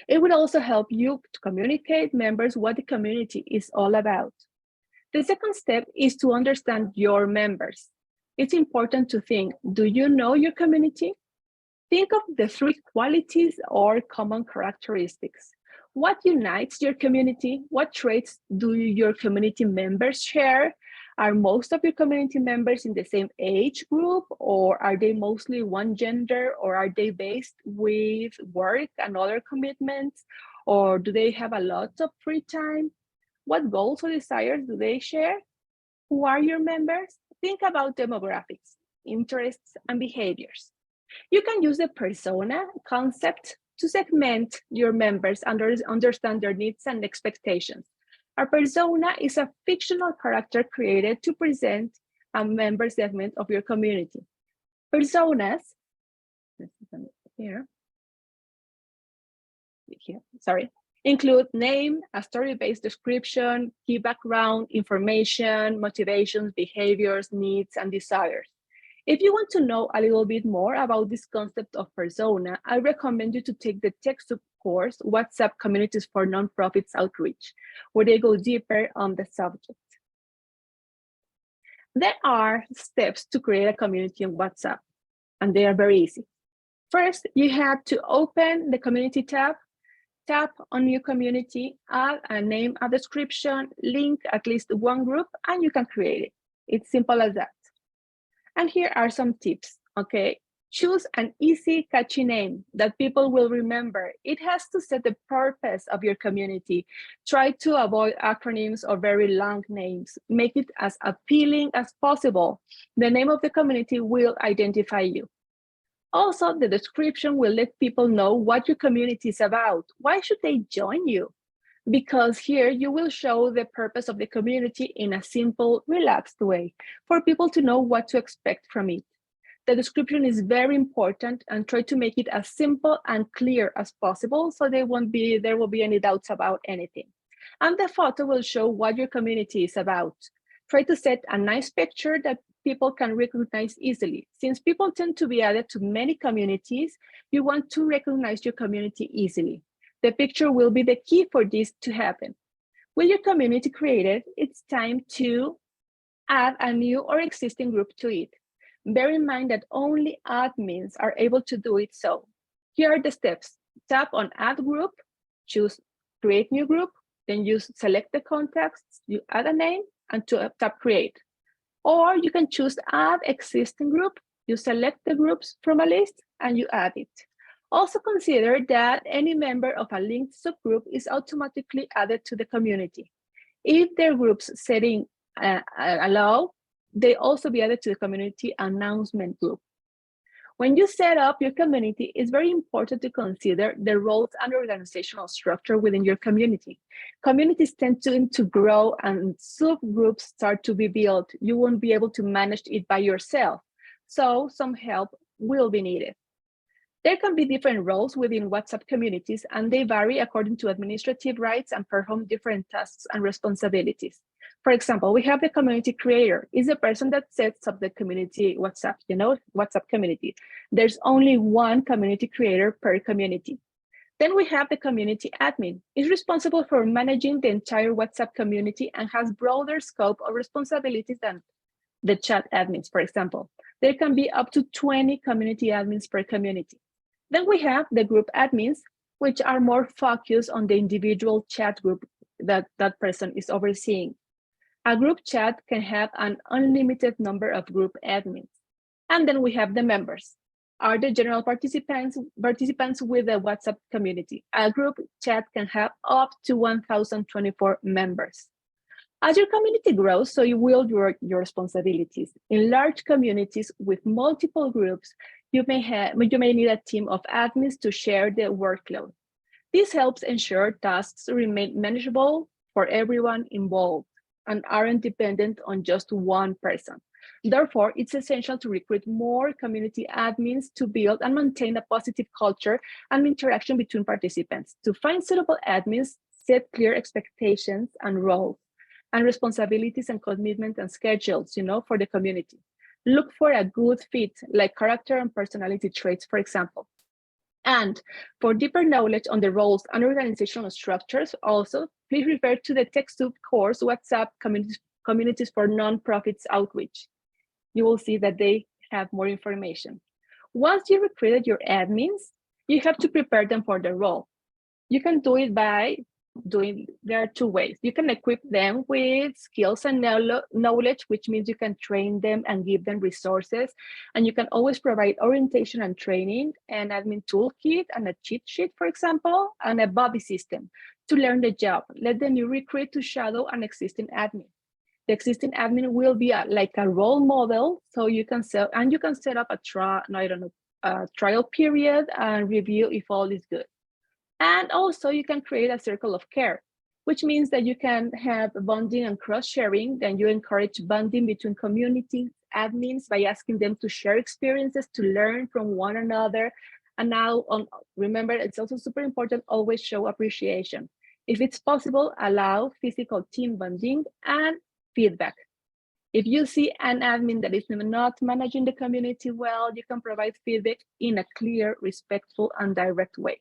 It will also help you to communicate members what the community is all about. The second step is to understand your members. It's important to think, do you know your community? Think of the 3 qualities or common characteristics. What unites your community? What traits do your community members share? Are most of your community members in the same age group, or are they mostly one gender, or are they based with work and other commitments, or do they have a lot of free time? What goals or desires do they share? Who are your members? Think about demographics, interests, and behaviors. You can use the persona concept to segment your members and understand their needs and expectations. A persona is a fictional character created to present a member segment of your community. Personas, include name, a story-based description, key background, information, motivations, behaviors, needs, and desires. If you want to know a little bit more about this concept of persona, I recommend you to take the TechSoup course, WhatsApp Communities for Nonprofits Outreach, where they go deeper on the subject. There are steps to create a community on WhatsApp, and they are very easy. First, you have to open the community tab, tap on new community, add a name, a description, link at least one group, and you can create it. It's simple as that. And here are some tips, okay? Choose an easy, catchy name that people will remember. It has to set the purpose of your community. Try to avoid acronyms or very long names. Make it as appealing as possible. The name of the community will identify you. Also, the description will let people know what your community is about. Why should they join you? Because here you will show the purpose of the community in a simple, relaxed way for people to know what to expect from it. The description is very important, and try to make it as simple and clear as possible so there will be any doubts about anything. And the photo will show what your community is about. Try to set a nice picture that people can recognize easily. Since people tend to be added to many communities, you want to recognize your community easily. The picture will be the key for this to happen. With your community created, it's time to add a new or existing group to it. Bear in mind that only admins are able to do it so. Here are the steps. Tap on Add Group, choose Create New Group, then you select the contexts, you add a name, and tap Create. Or you can choose Add Existing Group, you select the groups from a list, and you add it. Also consider that any member of a linked subgroup is automatically added to the community. If their group's setting allow, they also be added to the community announcement group. When you set up your community, it's very important to consider the roles and organizational structure within your community. Communities tend to grow and subgroups start to be built. You won't be able to manage it by yourself, so some help will be needed. There can be different roles within WhatsApp communities, and they vary according to administrative rights and perform different tasks and responsibilities. For example, we have the community creator, is the person that sets up the community WhatsApp, WhatsApp community. There's only one community creator per community. Then we have the community admin, is responsible for managing the entire WhatsApp community and has broader scope of responsibilities than the chat admins, for example. There can be up to 20 community admins per community. Then we have the group admins, which are more focused on the individual chat group that that person is overseeing. A group chat can have an unlimited number of group admins. And then we have the members, are the general participants with the WhatsApp community. A group chat can have up to 1,024 members. As your community grows, so you will your responsibilities. In large communities with multiple groups, you may need a team of admins to share the workload. This helps ensure tasks remain manageable for everyone involved and aren't dependent on just one person. Therefore, it's essential to recruit more community admins to build and maintain a positive culture and interaction between participants. To find suitable admins, set clear expectations and roles and responsibilities and commitment and schedules, for the community. Look for a good fit, like character and personality traits, for example. And for deeper knowledge on the roles and organizational structures, also, please refer to the TechSoup course, WhatsApp Communities for Nonprofits Outreach. You will see that they have more information. Once you recruited your admins, you have to prepare them for the role. You can do it there are two ways. You can equip them with skills and knowledge, which means you can train them and give them resources. And you can always provide orientation and training, an admin toolkit and a cheat sheet, for example, and a buddy system to learn the job. Let the new recruit to shadow an existing admin. The existing admin will be like a role model, so you can set up a trial period and review if all is good. And also you can create a circle of care, which means that you can have bonding and cross-sharing. Then you encourage bonding between community admins by asking them to share experiences, to learn from one another. And now, remember, it's also super important, always show appreciation. If it's possible, allow physical team bonding and feedback. If you see an admin that is not managing the community well, you can provide feedback in a clear, respectful, and direct way.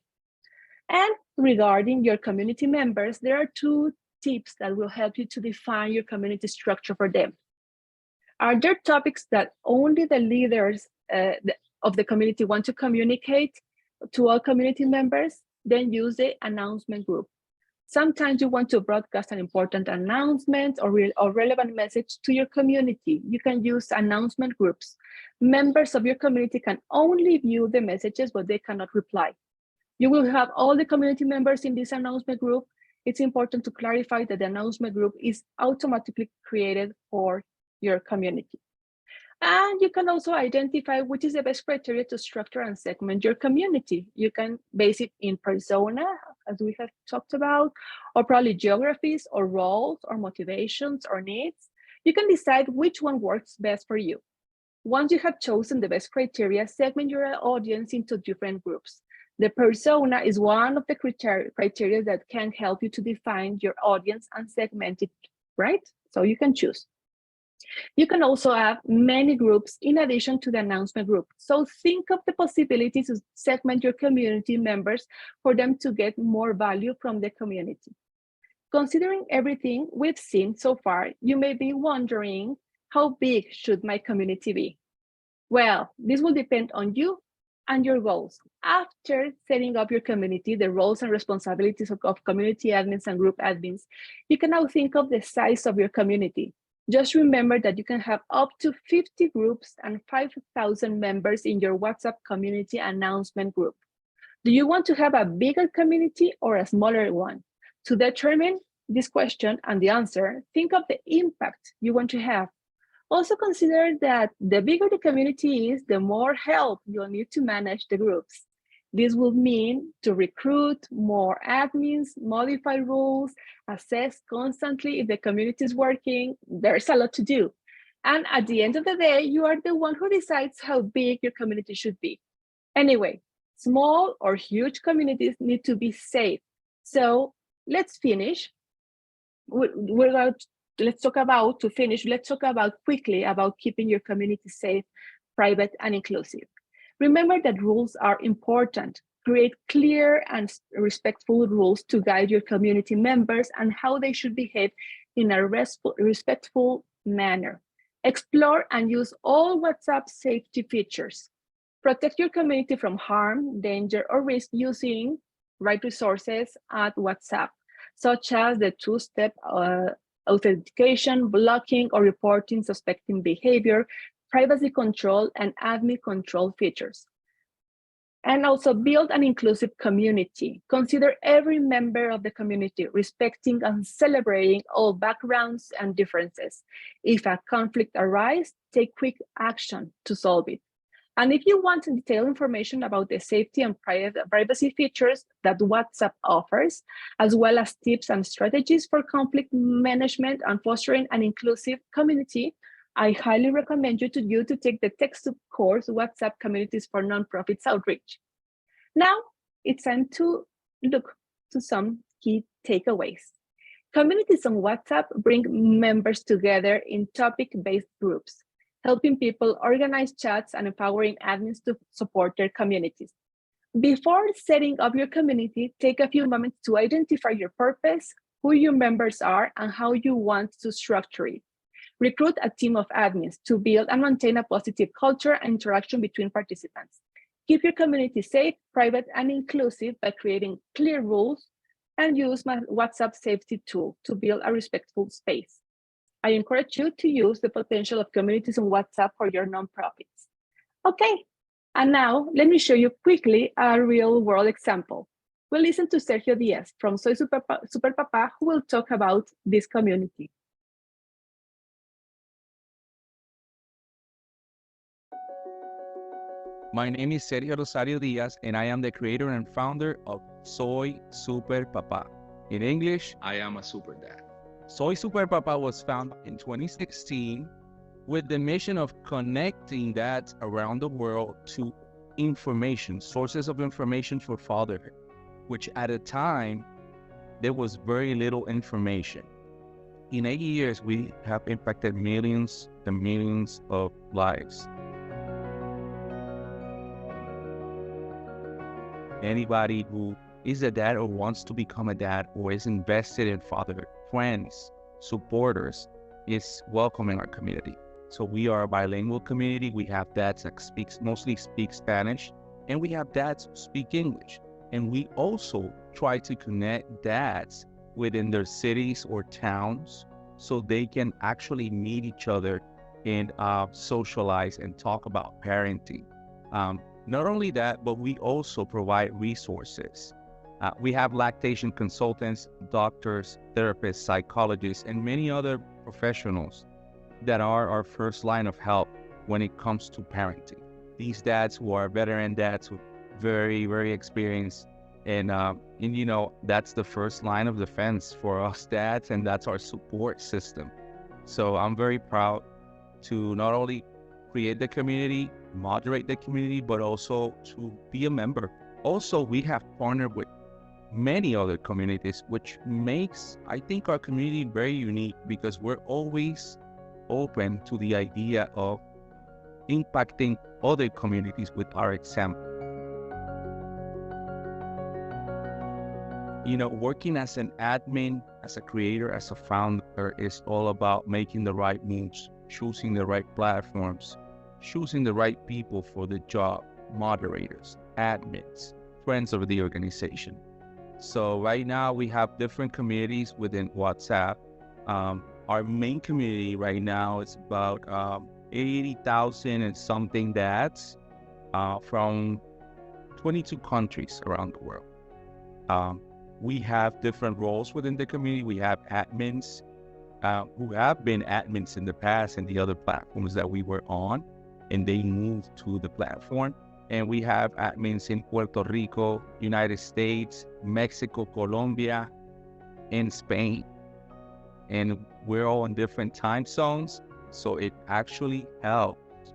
And regarding your community members, there are 2 tips that will help you to define your community structure for them. Are there topics that only the leaders of the community want to communicate to all community members? Then use the announcement group. Sometimes you want to broadcast an important announcement or relevant message to your community. You can use announcement groups. Members of your community can only view the messages, but they cannot reply. You will have all the community members in this announcement group. It's important to clarify that the announcement group is automatically created for your community. And you can also identify which is the best criteria to structure and segment your community. You can base it in persona, as we have talked about, or probably geographies or roles or motivations or needs. You can decide which one works best for you. Once you have chosen the best criteria, segment your audience into different groups. The persona is one of the criteria that can help you to define your audience and segment it, right? So you can choose. You can also have many groups in addition to the announcement group. So think of the possibility to segment your community members for them to get more value from the community. Considering everything we've seen so far, you may be wondering, how big should my community be? Well, this will depend on you and your goals. After setting up your community, the roles and responsibilities of community admins and group admins, you can now think of the size of your community. Just remember that you can have up to 50 groups and 5,000 members in your WhatsApp community announcement group. Do you want to have a bigger community or a smaller one? To determine this question and the answer, think of the impact you want to have. Also consider that the bigger the community is, the more help you'll need to manage the groups. This will mean to recruit more admins, modify rules, assess constantly if the community is working. There's a lot to do. And at the end of the day, you are the one who decides how big your community should be. Anyway, small or huge communities need to be safe. So let's finish. Let's talk about quickly about keeping your community safe, private, and inclusive. Remember that rules are important. Create clear and respectful rules to guide your community members and how they should behave in a respectful manner. Explore and use all WhatsApp safety features. Protect your community from harm, danger, or risk using right resources at WhatsApp, such as the two-step authentication, blocking or reporting suspecting behavior, privacy control, and admin control features. And also build an inclusive community. Consider every member of the community, respecting and celebrating all backgrounds and differences. If a conflict arises, take quick action to solve it. And if you want detailed information about the safety and privacy features that WhatsApp offers, as well as tips and strategies for conflict management and fostering an inclusive community, I highly recommend you to take the TechSoup course, WhatsApp Communities for Nonprofits Outreach. Now, it's time to look to some key takeaways. Communities on WhatsApp bring members together in topic-based groups, helping people organize chats and empowering admins to support their communities. Before setting up your community, take a few moments to identify your purpose, who your members are, and how you want to structure it. Recruit a team of admins to build and maintain a positive culture and interaction between participants. Keep your community safe, private, and inclusive by creating clear rules, and use my WhatsApp safety tool to build a respectful space. I encourage you to use the potential of communities on WhatsApp for your nonprofits. Okay, and now let me show you quickly a real-world example. We'll listen to Sergio Diaz from Soy Super Papa, who will talk about this community. My name is Sergio Rosario Diaz, and I am the creator and founder of Soy Super Papa. In English, I am a super dad. Soy Super Papa was founded in 2016 with the mission of connecting dads around the world to information, sources of information for fatherhood, which at a time, there was very little information. In 8 years, we have impacted millions and millions of lives. Anybody who is a dad or wants to become a dad or is invested in fatherhood, friends, supporters, is welcome in our community. So we are a bilingual community. We have dads that mostly speak Spanish, and we have dads who speak English. And we also try to connect dads within their cities or towns so they can actually meet each other and socialize and talk about parenting. Not only that, but we also provide resources. We have lactation consultants, doctors, therapists, psychologists, and many other professionals that are our first line of help when it comes to parenting. These dads who are veteran dads who very, very experienced, and you know, that's the first line of defense for us dads, and that's our support system. So I'm very proud to not only create the community, moderate the community, but also to be a member. Also, we have partnered with many other communities, which makes, I think, our community very unique because we're always open to the idea of impacting other communities with our example. You know, working as an admin, as a creator, as a founder is all about making the right moves, choosing the right platforms, choosing the right people for the job, moderators, admins, friends of the organization. So right now we have different communities within WhatsApp. Our main community right now is about 80,000 and something dads from 22 countries around the world. We have different roles within the community. We have admins, who have been admins in the past in the other platforms that we were on, and they moved to the platform. And we have admins in Puerto Rico, United States, Mexico, Colombia, and Spain. And we're all in different time zones, so it actually helps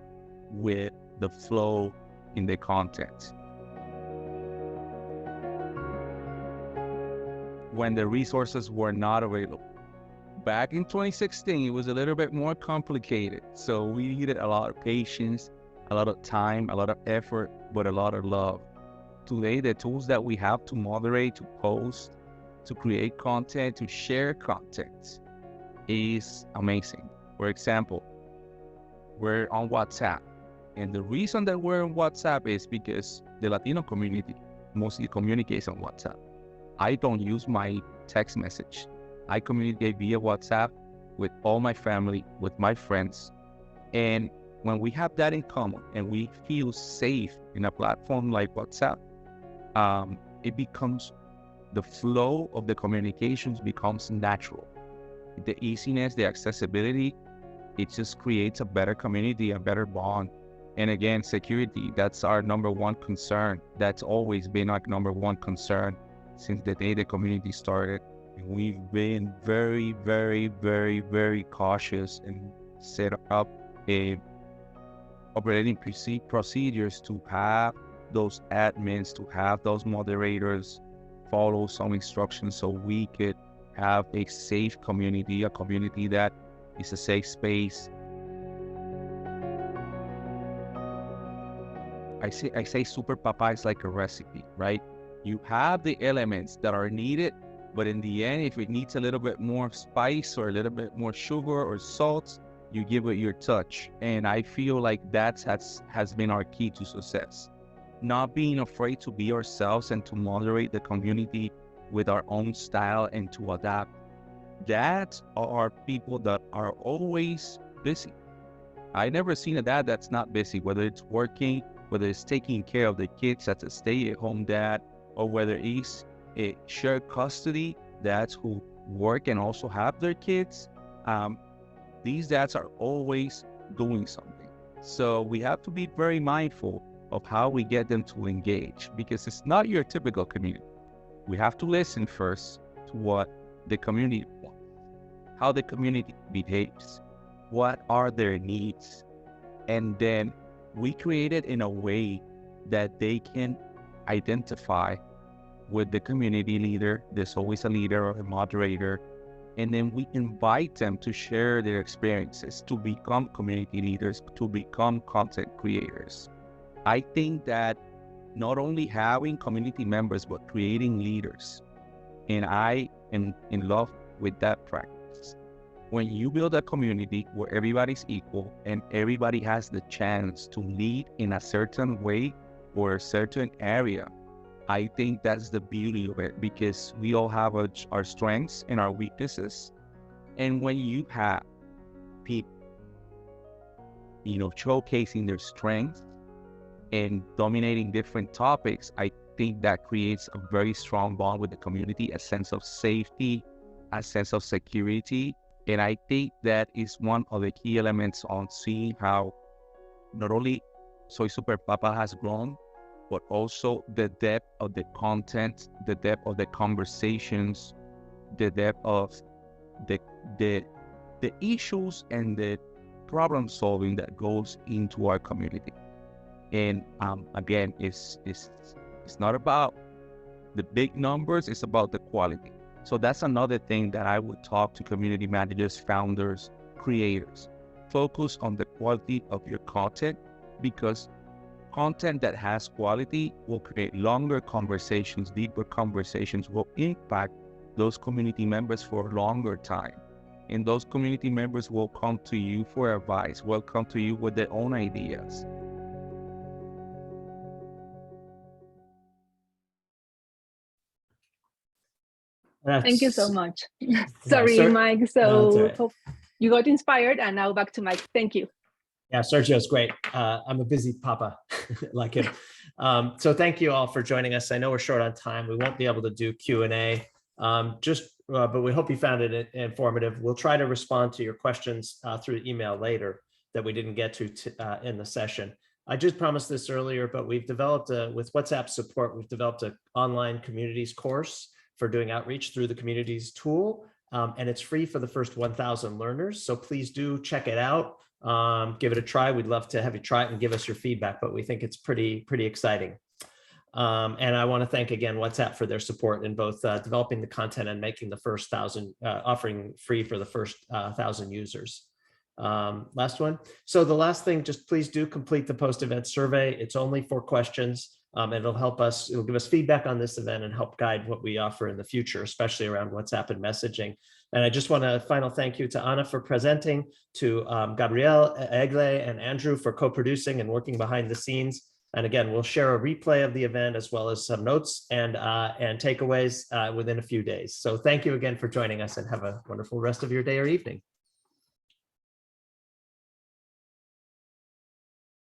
with the flow in the content. When the resources were not available. Back in 2016, it was a little bit more complicated. So we needed a lot of patience, a lot of time, a lot of effort, but a lot of love. Today, the tools that we have to moderate, to post, to create content, to share content is amazing. For example, we're on WhatsApp. And the reason that we're on WhatsApp is because the Latino community mostly communicates on WhatsApp. I don't use my text message. I communicate via WhatsApp with all my family, with my friends. And when we have that in common and we feel safe in a platform like WhatsApp, it becomes, the flow of the communications becomes natural. The easiness, the accessibility, it just creates a better community, a better bond. And again, security, that's our number one concern. That's always been our number one concern since the day the community started. And we've been very, very, very, very cautious and set up operating procedures to have those admins, to have those moderators follow some instructions so we could have a safe community, a community that is a safe space. I say Super Papa is like a recipe, right? You have the elements that are needed, but in the end, if it needs a little bit more spice or a little bit more sugar or salt, you give it your touch. And I feel like that has been our key to success. Not being afraid to be ourselves and to moderate the community with our own style and to adapt. That are people that are always busy. I never seen a dad that's not busy, whether it's working, whether it's taking care of the kids as a stay-at-home dad, or whether it's a shared custody, dads who work and also have their kids. These dads are always doing something. So we have to be very mindful of how we get them to engage, because it's not your typical community. We have to listen first to what the community wants, how the community behaves, what are their needs, and then we create it in a way that they can identify with the community leader. There's always a leader or a moderator, and then we invite them to share their experiences, to become community leaders, to become content creators. I think that not only having community members, but creating leaders, and I am in love with that practice. When you build a community where everybody's equal and everybody has the chance to lead in a certain way or a certain area, I think that's the beauty of it, because we all have our strengths and our weaknesses. And when you have people, showcasing their strengths and dominating different topics, I think that creates a very strong bond with the community, a sense of safety, a sense of security. And I think that is one of the key elements on seeing how not only Soy Super Papa has grown, but also the depth of the content, the depth of the conversations, the depth of the issues and the problem solving that goes into our community. And again, it's not about the big numbers, it's about the quality. So that's another thing that I would talk to community managers, founders, creators. Focus on the quality of your content, because content that has quality will create longer conversations, deeper conversations, will impact those community members for a longer time. And those community members will come to you for advice, will come to you with their own ideas. Thank you so much. Sorry, Mike. So hope you got inspired, and now back to Mike. Thank you. Yeah, Sergio's great. I'm a busy papa like him. So thank you all for joining us. I know we're short on time. We won't be able to do Q&A. Just but we hope you found it informative. We'll try to respond to your questions through email later that we didn't get to in the session. I just promised this earlier, but we've developed with WhatsApp support, we've developed an online communities course for doing outreach through the communities tool. And it's free for the first 1,000 learners. So please do check it out. Give it a try. We'd love to have you try it and give us your feedback, but we think it's pretty exciting. And I want to thank again WhatsApp for their support in both developing the content and making the first 1,000, offering free for the first 1,000 users. Last one. So the last thing, just please do complete the post-event survey. It's only 4 questions. It'll help us, it'll give us feedback on this event and help guide what we offer in the future, especially around WhatsApp and messaging. And I just want a final thank you to Anna for presenting, to Gabrielle, Egle, and Andrew for co-producing and working behind the scenes. And again, we'll share a replay of the event as well as some notes and takeaways within a few days. So thank you again for joining us, and have a wonderful rest of your day or evening.